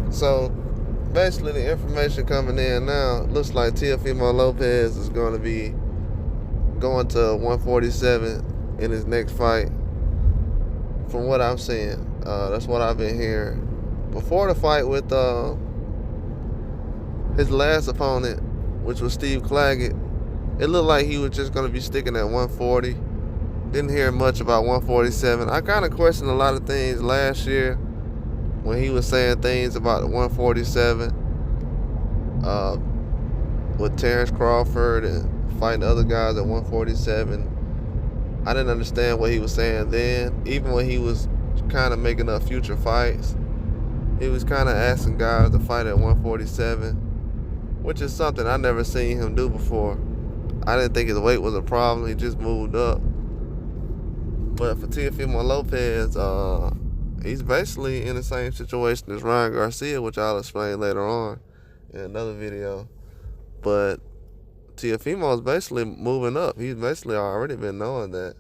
So basically, the information coming in now looks like Teofimo Lopez is going to be going to 147 in his next fight. From what I'm seeing, that's what I've been hearing. Before the fight with his last opponent, which was Steve Claggett, it looked like he was just going to be sticking at 140. Didn't hear much about 147. I kind of questioned a lot of things last year when he was saying things about 147 with Terrence Crawford and fighting other guys at 147. I didn't understand what he was saying then. Even when he was kind of making up future fights, he was kind of asking guys to fight at 147, which is something I never seen him do before. I didn't think his weight was a problem. He just moved up. But for Teofimo Lopez, he's basically in the same situation as Ryan Garcia, which I'll explain later on in another video. But Teofimo is basically moving up. He's basically already been knowing that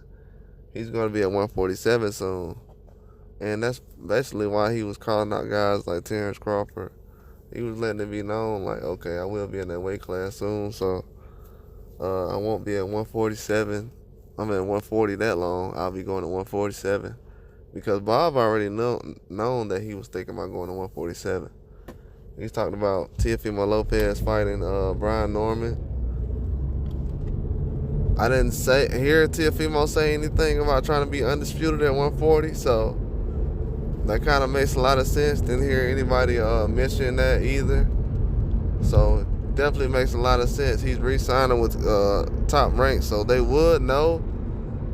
he's going to be at 147 soon. And that's basically why he was calling out guys like Terrence Crawford. He was letting it be known, like, okay, I will be in that weight class soon, so I won't be at 147. I'm at 140 that long. I'll be going to 147. Because Bob already known that he was thinking about going to 147. He's talking about Teofimo Lopez fighting Brian Norman. I didn't hear Teofimo say anything about trying to be undisputed at 140, so that kind of makes a lot of sense. Didn't hear anybody mention that either. So definitely makes a lot of sense. He's re-signing with Top Rank, so they would know.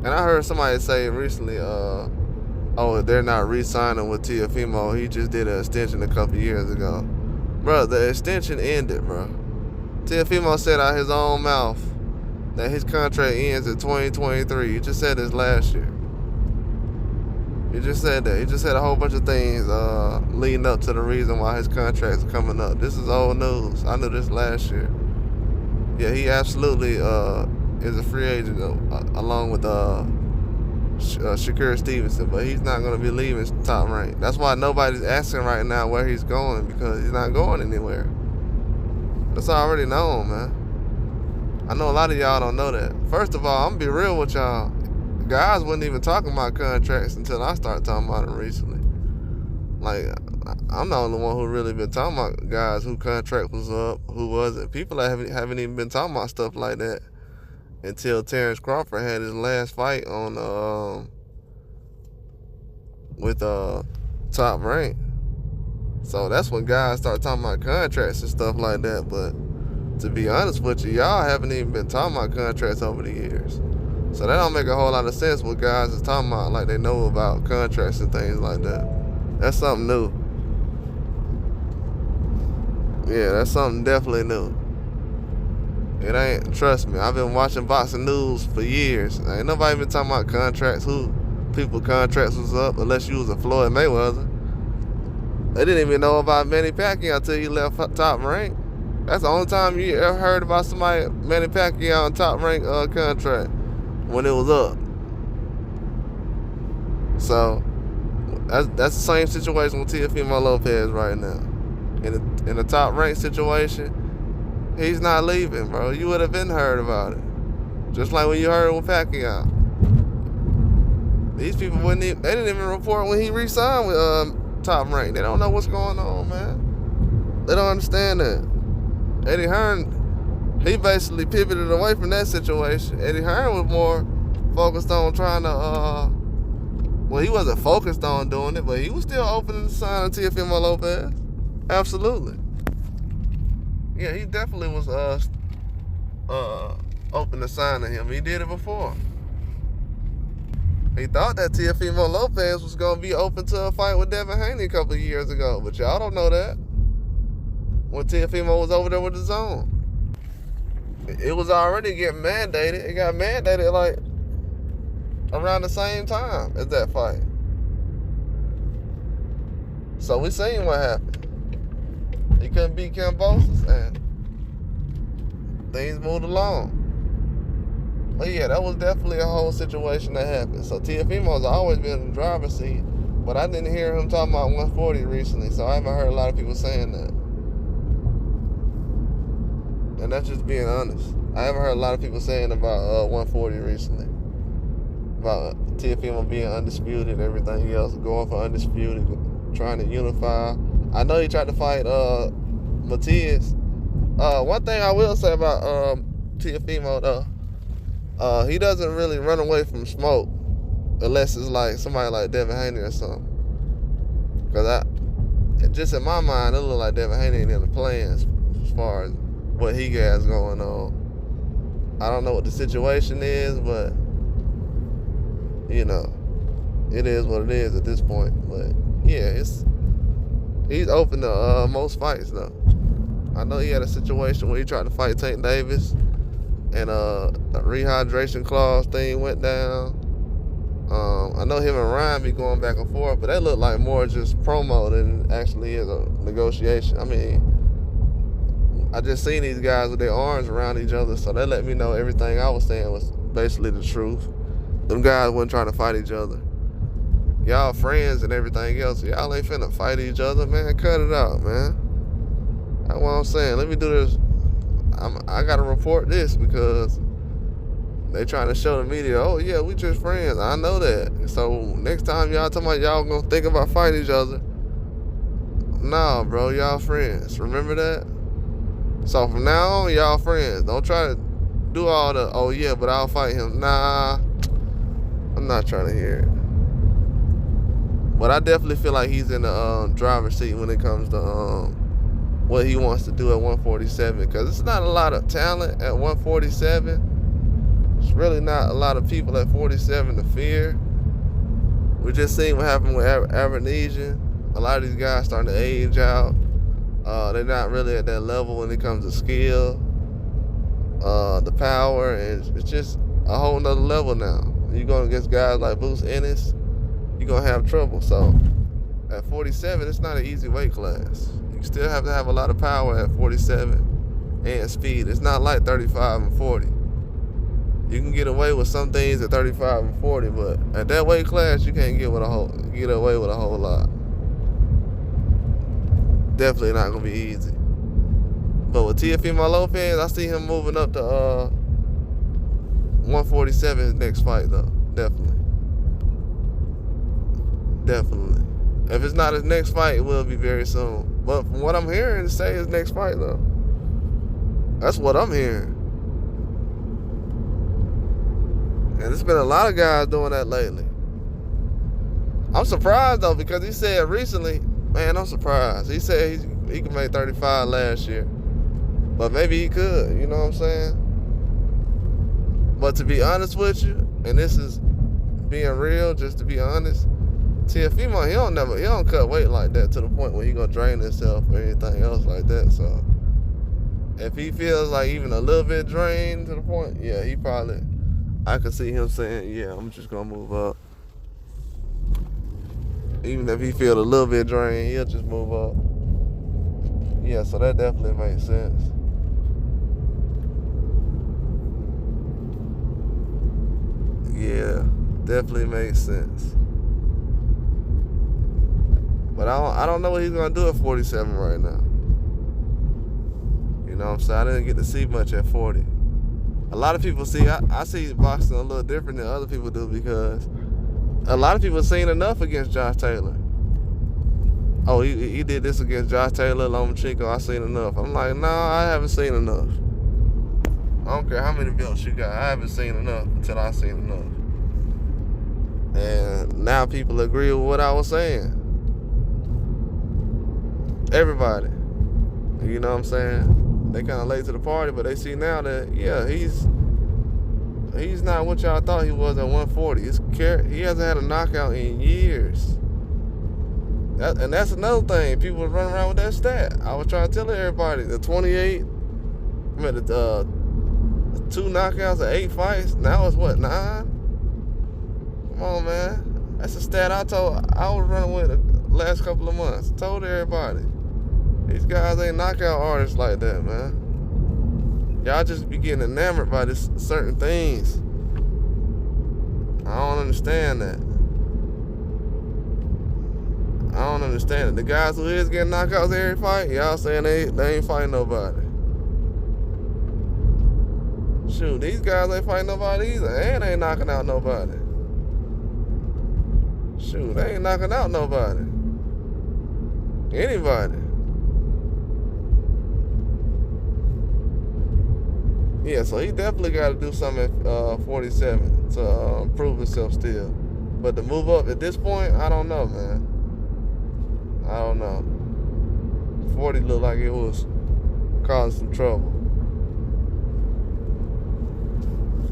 And I heard somebody say recently, oh, they're not re-signing with Teofimo. He just did an extension a couple years ago. Bro, the extension ended, bro. Teofimo said out his own mouth that his contract ends in 2023. He just said this last year. He just said that. He just said a whole bunch of things leading up to the reason why his contract's coming up. This is old news. I knew this last year. Yeah, he absolutely is a free agent along with Shakur Stevenson, but he's not going to be leaving Top Rank. That's why nobody's asking right now where he's going, because he's not going anywhere. That's already known, man. I know a lot of y'all don't know that. First of all, I'm going to be real with y'all. Guys wasn't even talking about contracts until I started talking about them recently. Like, I'm the only one who really been talking about guys who contract was up, who wasn't. People haven't even been talking about stuff like that until Terrence Crawford had his last fight on with Top Rank. So that's when guys start talking about contracts and stuff like that. But to be honest with you, y'all haven't even been talking about contracts over the years. So that don't make a whole lot of sense what guys is talking about, like they know about contracts and things like that. That's something new. Yeah, that's something definitely new. It ain't, trust me, I've been watching boxing news for years. Ain't nobody been talking about contracts, who people contracts was up, unless you was a Floyd Mayweather. They didn't even know about Manny Pacquiao until he left Top Rank. That's the only time you ever heard about somebody, Manny Pacquiao, on Top Rank contract, when it was up. So that's the same situation with Teofimo Lopez right now. In the Top Rank situation, he's not leaving, bro. You would have been heard about it. Just like when you heard with Pacquiao. These people they didn't even report when he re-signed with Top Rank. They don't know what's going on, man. They don't understand that. Eddie Hearn, he basically pivoted away from that situation. Eddie Hearn was more focused on trying to, well, he wasn't focused on doing it, but he was still open to signing Teofimo Lopez. Absolutely. Yeah, he definitely was open to signing him. He did it before. He thought that Teofimo Lopez was going to be open to a fight with Devin Haney a couple of years ago, but y'all don't know that. When Teofimo was over there with the Zone, it was already getting mandated. It got mandated like around the same time as that fight. So we seen what happened. He couldn't beat Kambosos, and things moved along. But yeah, that was definitely a whole situation that happened. So Teofimo's always been in the driver's seat But I didn't hear him talking about 140 recently, so I haven't heard a lot of people saying that. And that's just being honest. I haven't heard a lot of people saying about 140 recently. About Teofimo being undisputed, everything else, going for undisputed, trying to unify. I know he tried to fight Matias. One thing I will say about Teofimo though, he doesn't really run away from smoke unless it's like somebody like Devin Haney or something. Cause just in my mind, it look like Devin Haney ain't in the plans as far as what he has going on. I don't know what the situation is, but you know, it is what it is at this point. But yeah, he's open to most fights though. I know he had a situation where he tried to fight Tank Davis, and a rehydration clause thing went down. I know him and Ryan be going back and forth, but that looked like more just promo than actually is a negotiation. I mean, I just seen these guys with their arms around each other, so that let me know everything I was saying was basically the truth. Them guys wasn't trying to fight each other. Y'all friends and everything else. Y'all ain't finna fight each other, man. Cut it out, man. That's what I'm saying. Let me do this. I gotta report this because they trying to show the media, oh yeah, we just friends. I know that. So next time y'all talking about y'all gonna think about fighting each other, nah, bro, y'all friends. Remember that? So from now on, y'all friends. Don't try to do all the, oh yeah, but I'll fight him. Nah, I'm not trying to hear it. But I definitely feel like he's in the driver's seat when it comes to what he wants to do at 147, because it's not a lot of talent at 147. It's really not a lot of people at 47 to fear. We just seen what happened with Avanesian. A lot of these guys starting to age out. They're not really at that level when it comes to skill, the power, and it's just a whole nother level now. You're going against guys like Bruce Ennis, you're going to have trouble. So at 47, it's not an easy weight class. You still have to have a lot of power at 47 and speed. It's not like 35 and 40. You can get away with some things at 35 and 40, but at that weight class, you can't get away with a whole lot. Definitely not gonna be easy. But with Teofimo Lopez, I see him moving up to 147 next fight though. Definitely. If it's not his next fight, it will be very soon. But from what I'm hearing, say his next fight though. That's what I'm hearing. And there's been a lot of guys doing that lately. I'm surprised though, because he said recently, man, I'm surprised. He said he could make 35 last year. But maybe he could, you know what I'm saying? But to be honest with you, and this is being real, just to be honest, Teofimo, he don't cut weight like that to the point where he gonna drain himself or anything else like that. So if he feels like even a little bit drained to the point, yeah, he probably, I could see him saying, yeah, I'm just gonna move up. Even if he feel a little bit drained, he'll just move up. Yeah, so that definitely makes sense. Yeah, definitely makes sense. But I don't know what he's gonna do at 47 right now. You know what I'm saying? I didn't get to see much at 40. A lot of people see, I see boxing a little different than other people do, because a lot of people have seen enough against Josh Taylor. Oh, he did this against Josh Taylor, Lomachenko, I seen enough. I'm like, nah, I haven't seen enough. I don't care how many belts you got, I haven't seen enough until I seen enough. And now people agree with what I was saying. Everybody. You know what I'm saying? They kind of late to the party, but they see now that, yeah, he's not what y'all thought he was at 140. He hasn't had a knockout in years. And that's another thing. People was running around with that stat. I was trying to tell everybody, the 28, the 2 knockouts at 8 fights. Now it's what, 9? Come on, man. That's a stat I was running with the last couple of months. Told everybody. These guys ain't knockout artists like that, man. Y'all just be getting enamored by this certain things. I don't understand that. I don't understand it. The guys who is getting knockouts every fight, y'all saying they ain't fighting nobody. Shoot, these guys ain't fighting nobody either, and they ain't knocking out nobody. Shoot, they ain't knocking out nobody. Anybody. Yeah, so he definitely got to do something at 47 to prove himself still. But to move up at this point, I don't know, man. I don't know. 40 looked like it was causing some trouble.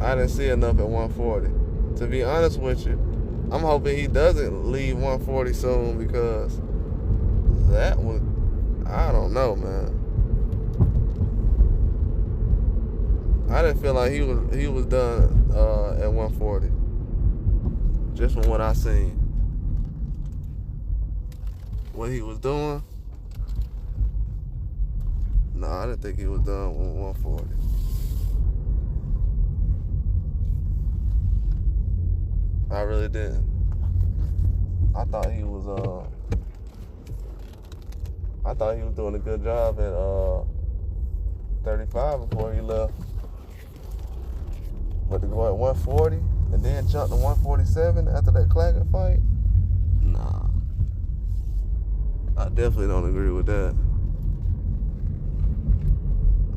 I didn't see enough at 140. To be honest with you, I'm hoping he doesn't leave 140 soon, because that would, I don't know, man. I didn't feel like he was done at 140. Just from what I seen. What he was doing. No, I didn't think he was done with 140. I really didn't. I thought he was doing a good job at 35 before he left. But to go at 140 and then jump to 147 after that Claggett fight, nah. I definitely don't agree with that.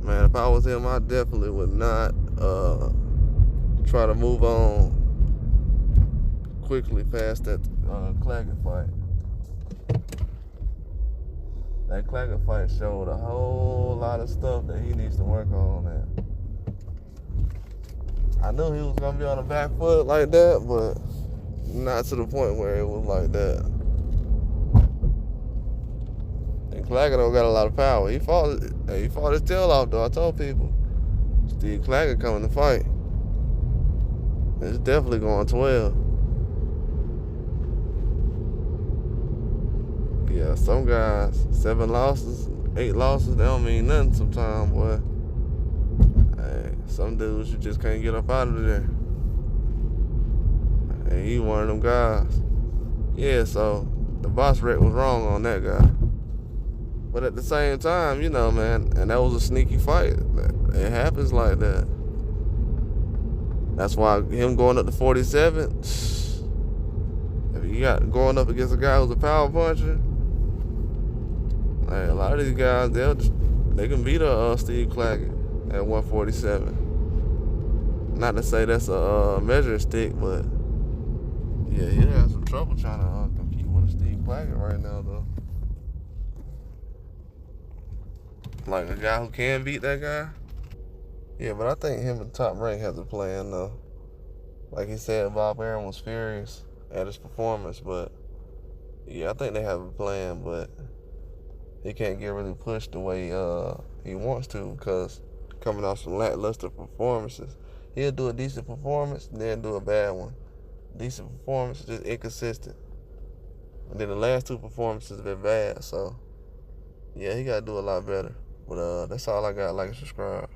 Man, if I was him, I definitely would not try to move on quickly past that Claggett fight. That Claggett fight showed a whole lot of stuff that he needs to work on, man. I knew he was gonna be on the back foot like that, but not to the point where it was like that. And Claggett don't got a lot of power. He fought his tail off, though. I told people, Steve Claggett coming to fight. It's definitely going 12. Yeah, some guys, 7 losses, 8 losses, they don't mean nothing sometimes, boy. Hey, some dudes you just can't get up out of there. And he one of them guys. Yeah, so the boss rec was wrong on that guy. But at the same time, you know, man, and that was a sneaky fight. It happens like that. That's why him going up to 47, if you got going up against a guy who's a power puncher, hey, a lot of these guys, they can beat Steve Claggett at 147. Not to say that's a measuring stick, but yeah, he has some trouble trying to compete with a Steve Claggett right now, though. Like a guy who can beat that guy. Yeah, but I think him and Top Rank has a plan, though. Like he said, Bob Arum was furious at his performance, but yeah, I think they have a plan, but he can't get really pushed the way he wants to, because coming off some lackluster performances, he'll do a decent performance, then do a bad one. Decent performance, just inconsistent. And then the last 2 performances have been bad, so yeah, he got to do a lot better. But that's all I got. Like and subscribe.